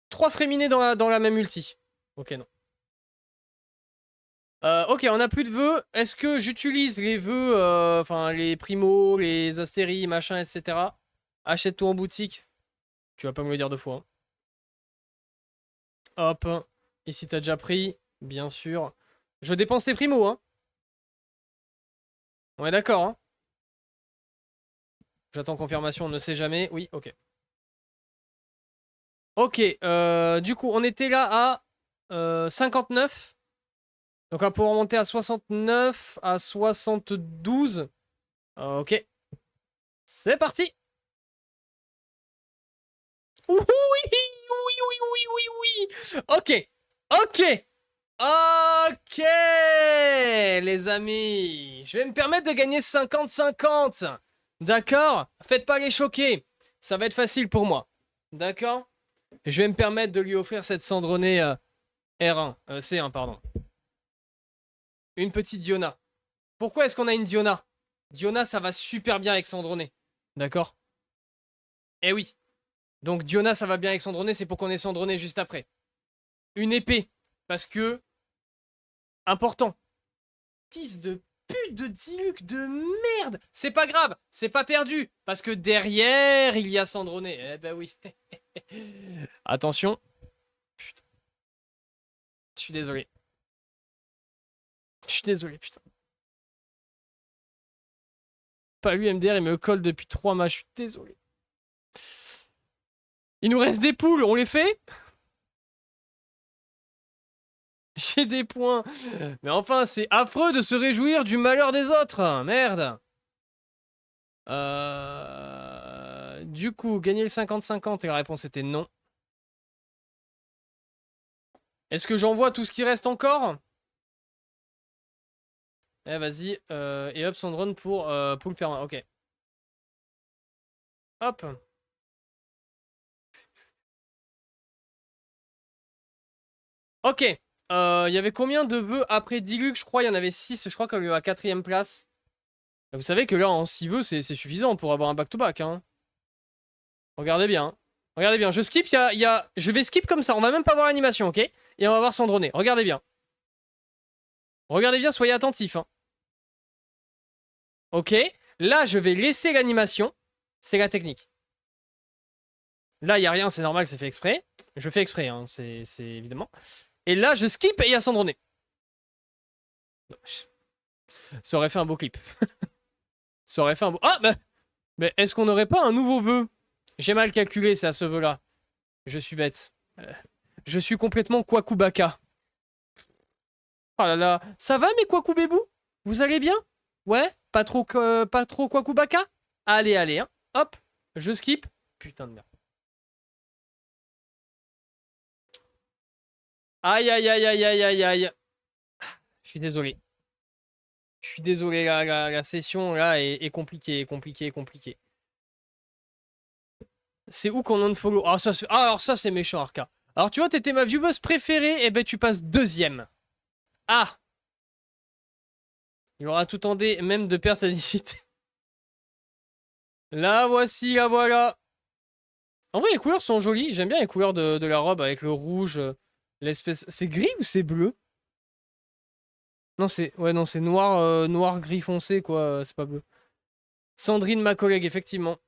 3 fréminés dans la même ulti. Ok, non. Ok, on a plus de vœux. Est-ce que j'utilise les vœux, enfin les primos, les astéries, machin, etc. Achète-toi en boutique. Tu vas pas me le dire deux fois. Hein. Hop. Ici, t'as déjà pris, bien sûr. Je dépense tes primos, hein. On est d'accord, hein. J'attends confirmation, on ne sait jamais. Oui, ok. Ok, du coup, on était là à 59. Donc on va pouvoir monter à 69, à 72. Ok. C'est parti. Oui, oui, oui, oui, oui, oui. Ok. Ok. Ok, les amis. Je vais me permettre de gagner 50-50. D'accord? Faites pas les choquer. Ça va être facile pour moi. D'accord? Je vais me permettre de lui offrir cette cendronnée R1. C1, pardon. Une petite Diona. Pourquoi est-ce qu'on a une Diona? Diona, ça va super bien avec Cendronné. D'accord? Eh oui. Donc Diona, ça va bien avec Cendronné, c'est pour qu'on ait Cendronné juste après. Une épée. Parce que... Important. Fils de pute de Diluc de merde. C'est pas grave, c'est pas perdu. Parce que derrière, il y a Cendronné. Eh ben oui. Attention. Putain. Je suis désolé. Je suis désolé, putain. Pas lui, MDR, il me colle depuis 3 matchs. Je suis désolé. Il nous reste des poules, on les fait? J'ai des points. Mais enfin, c'est affreux de se réjouir du malheur des autres. Merde. Du coup, gagner le 50-50 et la réponse était non. Est-ce que j'envoie tout ce qui reste encore? Eh, vas-y. Et hop, Sandrone pour le permanent. Ok. Hop. Ok. Il y avait combien de vœux après Diluc? Je crois il y en avait 6. Je crois qu'on est à 4ème place. Vous savez que là, en 6 vœux, c'est suffisant pour avoir un back-to-back. Hein. Regardez bien. Hein. Regardez bien. Je skip. Je vais skip comme ça. On va même pas voir l'animation, ok? Et on va voir Sandroné. Regardez bien. Regardez bien, soyez attentifs. Hein. Ok. Là, je vais laisser l'animation. C'est la technique. Là, il n'y a rien, c'est normal, c'est fait exprès. Je fais exprès, hein, c'est évidemment. Et là, je skip et il y a Sandroné. Ça aurait fait un beau clip. Ça aurait fait un beau... Ah, mais est-ce qu'on n'aurait pas un nouveau vœu? J'ai mal calculé, c'est à ce vœu-là. Je suis bête. Je suis complètement Kwakubaka. Oh là là. Ça va, mes Kwakubébou? Vous allez bien? Ouais? Pas trop Kwakubaka? Allez, allez, hein. Hop. Je skip. Putain de merde. Aïe, aïe, aïe, aïe, aïe, aïe, aïe. Je suis désolé. Je suis désolé, la session là est compliquée, compliquée, compliquée. C'est où qu'on unfollow? Ah, alors ça, c'est méchant, Arca. Alors, tu vois, t'étais ma vieweuse préférée, et ben tu passes 2ème. Ah! Il aura tout tenté, même de perdre sa dignité. La voici, la voilà. En vrai, les couleurs sont jolies. J'aime bien les couleurs de la robe avec le rouge, l'espèce... C'est gris ou c'est bleu? Non, c'est... Ouais, non, c'est noir, noir gris foncé, quoi. C'est pas bleu. Sandrine, ma collègue, effectivement.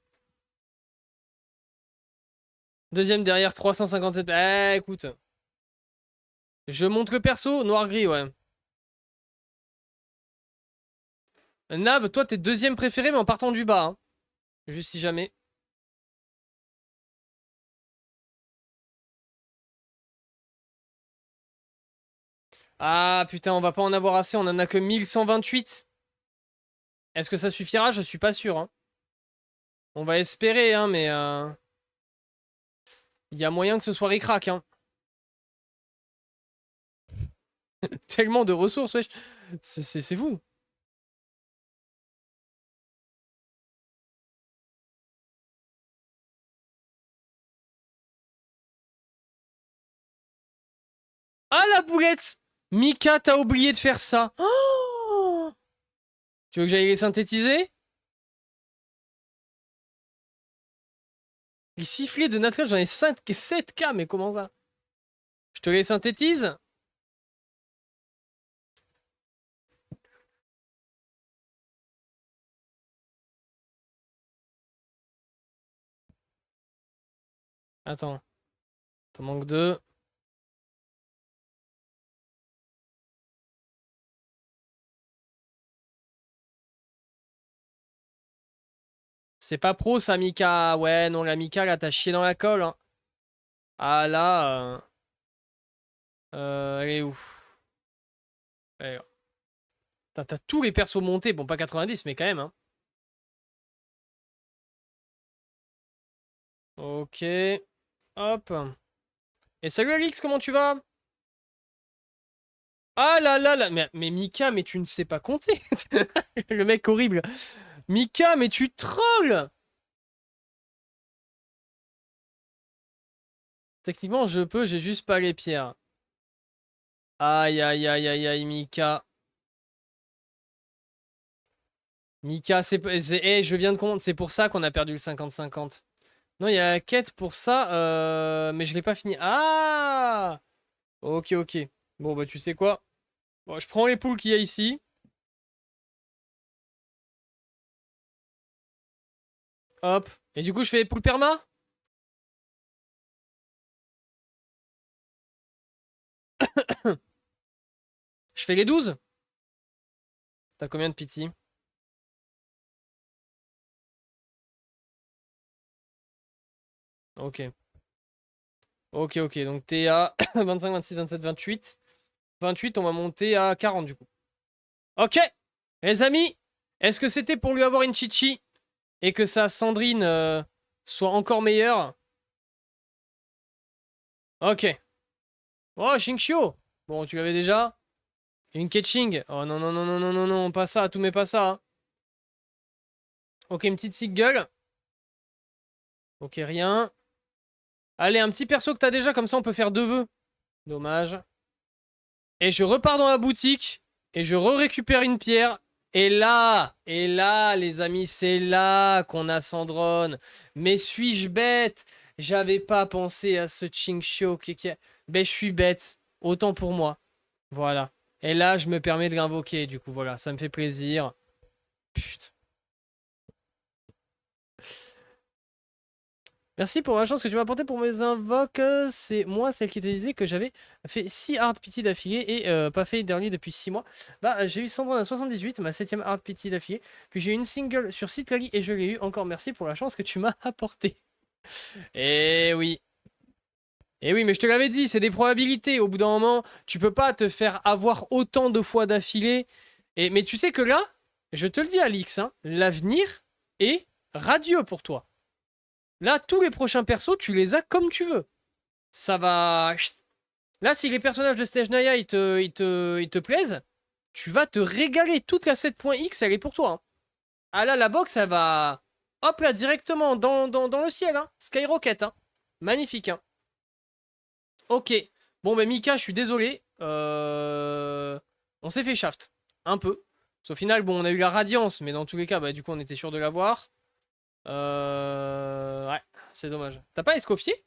2ème derrière 357. Eh, écoute. Je montre le perso, noir-gris, ouais. Nab, toi, t'es 2ème préféré, mais en partant du bas. Hein. Juste si jamais. Ah, putain, on va pas en avoir assez. On en a que 1128. Est-ce que ça suffira? Je suis pas sûr. Hein. On va espérer, hein, mais... Il y a moyen que ce soit ric-rac, hein. Tellement de ressources, wesh. C'est fou. Ah, la boulette! Mika, t'as oublié de faire ça. Oh, tu veux que j'aille les synthétiser? Les sifflets de Nathalie, j'en ai 7K, mais comment ça? Je te les synthétise? Attends. T'en manque 2. C'est pas pro ça, Mika. Ouais, non, la Mika, là, t'as chié dans la colle. Hein. Ah là. Elle est où? Elle est là. T'as tous les persos montés. Bon, pas 90, mais quand même. Hein. Ok. Hop. Et salut Alix, comment tu vas? Ah là là là. Mais Mika, mais tu ne sais pas compter. Le mec horrible. Mika, mais tu trolls! Techniquement, je peux, j'ai juste pas les pierres. Aïe, aïe, aïe, aïe, aïe, Mika. Mika, je viens de comprendre, c'est pour ça qu'on a perdu le 50-50. Non, il y a la quête pour ça, mais je l'ai pas fini. Ah! Ok, ok. Bon, bah, tu sais quoi? Bon, je prends les poules qu'il y a ici. Hop. Et du coup, je fais les poules perma? Je fais les 12? T'as combien de pity? Ok. Ok, ok. Donc t'es à 25, 26, 27, 28. 28, on va monter à 40 du coup. Ok! Les amis, est-ce que c'était pour lui avoir une chichi et que sa Sandrine soit encore meilleure? Ok. Oh, Xingqiu! Bon, tu l'avais déjà? Une Ketching? Oh non, non, non, non, non, non, non, pas ça, tout mais pas ça. Hein. Ok, une petite Sigil. Ok, rien. Allez, un petit perso que t'as déjà, comme ça on peut faire 2 vœux. Dommage. Et je repars dans la boutique et je récupère une pierre. Et là, les amis, c'est là qu'on a Sandrone. Mais suis-je bête? J'avais pas pensé à ce Xingqiu. Ben, je suis bête. Autant pour moi. Voilà. Et là, je me permets de l'invoquer. Du coup, voilà, ça me fait plaisir. Putain. Merci pour la chance que tu m'as apportée pour mes invoques. C'est moi celle qui te disait que j'avais fait 6 hard pity d'affilée et pas fait dernier depuis 6 mois. Bah j'ai eu Sandrone à 78, ma 7ème hard pity d'affilée. Puis j'ai eu une single sur Citlali et je l'ai eu. Encore merci pour la chance que tu m'as apportée. Eh oui. Eh oui, mais je te l'avais dit, c'est des probabilités. Au bout d'un moment, tu peux pas te faire avoir autant de fois d'affilée. Mais tu sais que là, je te le dis Alix, hein, l'avenir est radieux pour toi. Là, tous les prochains persos, tu les as comme tu veux. Ça va... Là, si les personnages de Stage Naya, ils te plaisent, tu vas te régaler. Toute la 7.x, elle est pour toi. Hein. Ah là, la box, elle va... Hop là, directement dans le ciel. Hein. Skyrocket. Hein. Magnifique. Hein. Ok. Bon, ben Mika, je suis désolé. On s'est fait shaft. Un peu. Au final, bon, on a eu la radiance, mais dans tous les cas, bah, du coup, on était sûr de l'avoir. Ouais, c'est dommage. T'as pas escoffié?